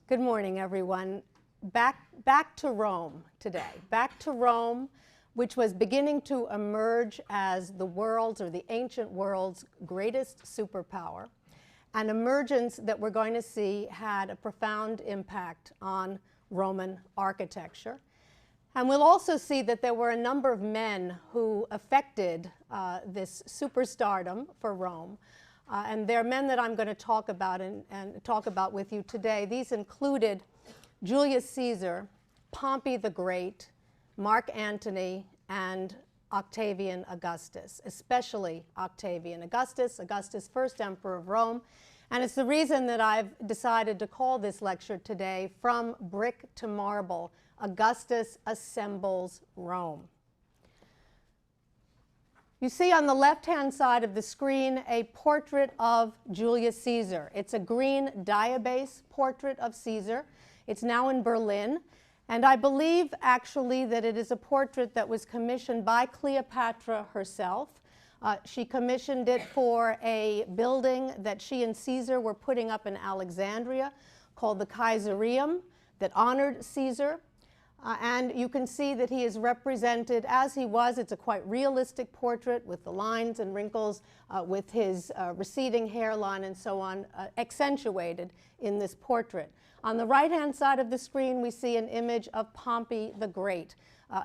Good morning, everyone. Back to Rome today. Back to Rome, which was beginning to emerge as the world's, or the ancient world's, greatest superpower. An emergence that we're going to see had a profound impact on Roman architecture. And we'll also see that there were a number of men who affected this superstardom for Rome. And they're men that I'm going to talk about and talk about with you today. These included Julius Caesar, Pompey the Great, Mark Antony, and Octavian Augustus, especially Octavian Augustus, first emperor of Rome. And it's the reason that I've decided to call this lecture today, From Brick to Marble, Augustus Assembles Rome. You see on the left-hand side of the screen a portrait of Julius Caesar. It's a green diabase portrait of Caesar. It's now in Berlin. And I believe, actually, that it is a portrait that was commissioned by Cleopatra herself. She commissioned it for a building that she and Caesar were putting up in Alexandria called the Caesareum that honored Caesar. And you can see that he is represented as he was. It's a quite realistic portrait with the lines and wrinkles, with his receding hairline and so on, accentuated in this portrait. On the right-hand side of the screen, we see an image of Pompey the Great,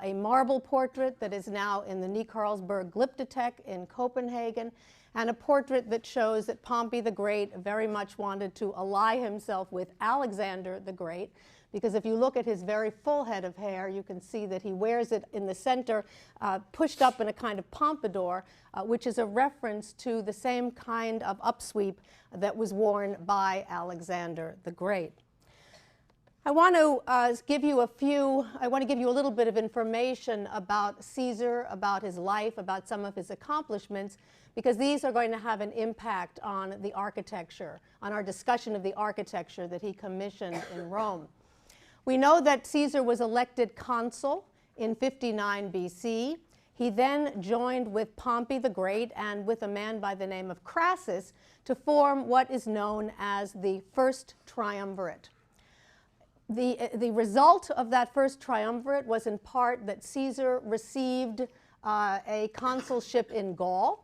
a marble portrait that is now in the Ny-Carlsberg Glyptotek in Copenhagen, and a portrait that shows that Pompey the Great very much wanted to ally himself with Alexander the Great, because if you look at his very full head of hair, you can see that he wears it in the center, pushed up in a kind of pompadour, which is a reference to the same kind of upsweep that was worn by Alexander the Great. I want to give you a little bit of information about Caesar, about his life, about some of his accomplishments, because these are going to have an impact on the architecture, on our discussion of the architecture that he commissioned in Rome. We know that Caesar was elected consul in 59 BC. He then joined with Pompey the Great and with a man by the name of Crassus to form what is known as the First Triumvirate. The result of that first triumvirate was in part that Caesar received a consulship in Gaul,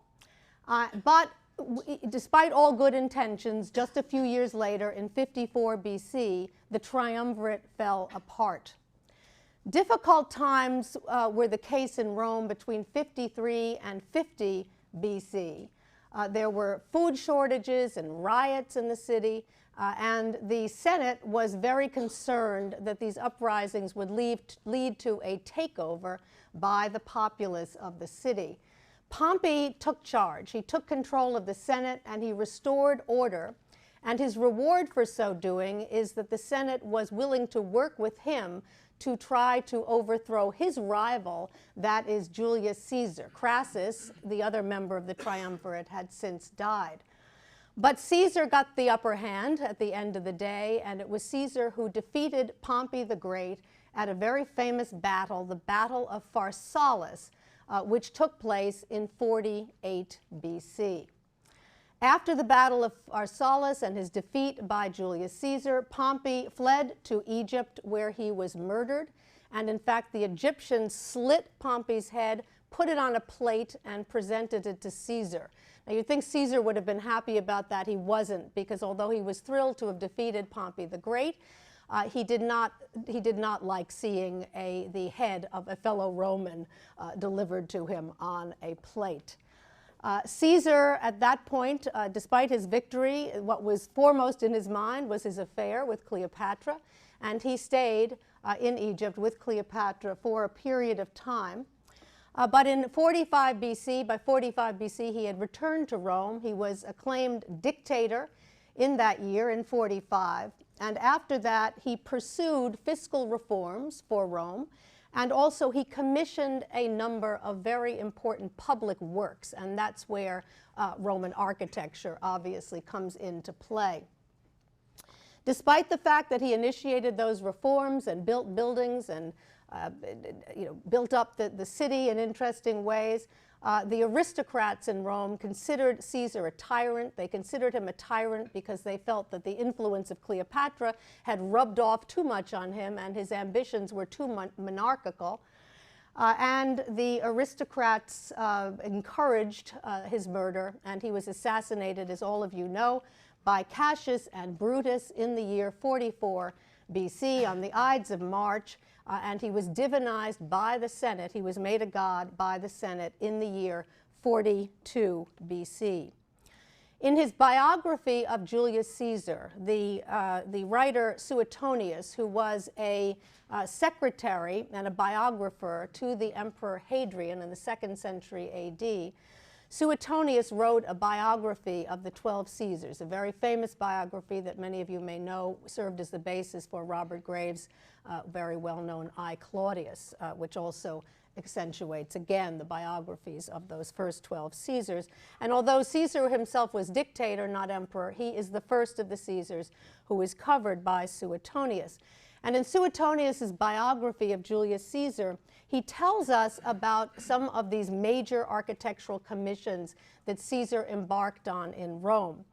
but despite all good intentions, just a few years later, in 54 BC, the triumvirate fell apart. Difficult times were the case in Rome between 53 and 50 BC. There were food shortages and riots in the city, and the Senate was very concerned that these uprisings would lead to a takeover by the populace of the city. Pompey took charge. He took control of the Senate and he restored order. And his reward for so doing is that the Senate was willing to work with him to try to overthrow his rival, that is Julius Caesar. Crassus, the other member of the triumvirate, had since died. But Caesar got the upper hand at the end of the day, and it was Caesar who defeated Pompey the Great at a very famous battle, the Battle of Pharsalus, which took place in 48 BC. After the Battle of Pharsalus and his defeat by Julius Caesar, Pompey fled to Egypt, where he was murdered. And in fact, the Egyptians slit Pompey's head, put it on a plate, and presented it to Caesar. Now, you'd think Caesar would have been happy about that. He wasn't, because although he was thrilled to have defeated Pompey the Great, he did not like seeing the head of a fellow Roman delivered to him on a plate. Caesar, at that point, despite his victory, what was foremost in his mind was his affair with Cleopatra, and he stayed in Egypt with Cleopatra for a period of time. But in 45 BC, by 45 BC, he had returned to Rome. He was acclaimed dictator in that year, in 45. And after that, he pursued fiscal reforms for Rome, and also he commissioned a number of very important public works, and that's where Roman architecture obviously comes into play. Despite the fact that he initiated those reforms and built buildings and built up the city in interesting ways, The aristocrats in Rome considered Caesar a tyrant. They considered him a tyrant because they felt that the influence of Cleopatra had rubbed off too much on him and his ambitions were too monarchical. And the aristocrats encouraged his murder, and he was assassinated, as all of you know, by Cassius and Brutus in the year 44 BC on the Ides of March. And he was divinized by the Senate. He was made a god by the Senate in the year 42 BC. In his biography of Julius Caesar, the writer Suetonius, who was a secretary and a biographer to the Emperor Hadrian in the 2nd century AD, Suetonius wrote a biography of the 12 Caesars, a very famous biography that many of you may know served as the basis for Robert Graves' very well-known I, Claudius, which also accentuates, again, the biographies of those first 12 Caesars. And although Caesar himself was dictator, not emperor, he is the first of the Caesars who is covered by Suetonius. And in Suetonius's biography of Julius Caesar, he tells us about some of these major architectural commissions that Caesar embarked on in Rome.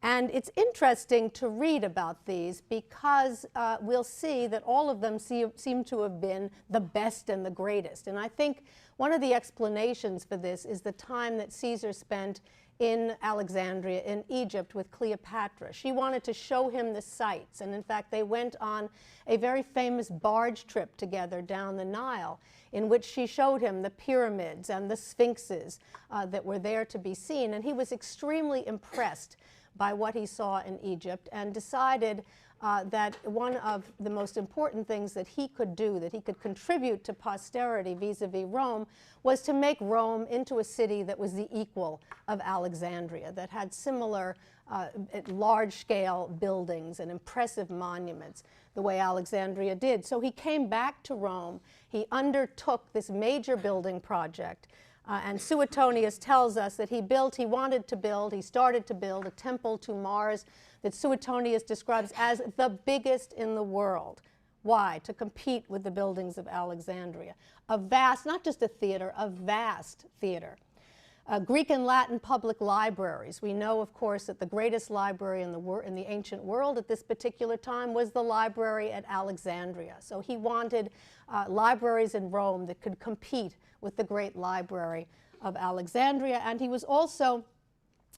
And it's interesting to read about these because we'll see that all of them seem to have been the best and the greatest. And I think one of the explanations for this is the time that Caesar spent in Alexandria, in Egypt, with Cleopatra. She wanted to show him the sights, and in fact they went on a very famous barge trip together down the Nile in which she showed him the pyramids and the sphinxes that were there to be seen, and he was extremely impressed by what he saw in Egypt and decided that one of the most important things that he could do, that he could contribute to posterity vis-a-vis Rome, was to make Rome into a city that was the equal of Alexandria, that had similar large-scale buildings and impressive monuments, the way Alexandria did. So he came back to Rome. He undertook this major building project. And Suetonius tells us that he started to build a temple to Mars that Suetonius describes as the biggest in the world. Why? To compete with the buildings of Alexandria. A vast, not just a theater, a vast theater. Greek and Latin public libraries. We know, of course, that the greatest library in the ancient world at this particular time was the library at Alexandria. So he wanted libraries in Rome that could compete with the great library of Alexandria, and he was also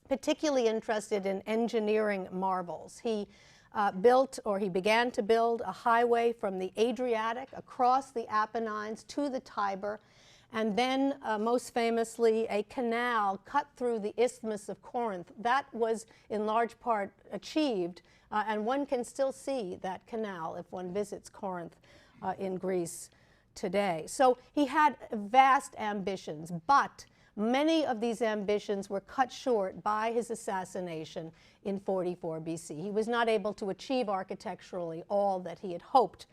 particularly interested in engineering marvels. He began to build a highway from the Adriatic across the Apennines to the Tiber, and then most famously a canal cut through the Isthmus of Corinth. That was in large part achieved, and one can still see that canal if one visits Corinth in Greece today. So he had vast ambitions, but many of these ambitions were cut short by his assassination in 44 BC. He was not able to achieve architecturally all that he had hoped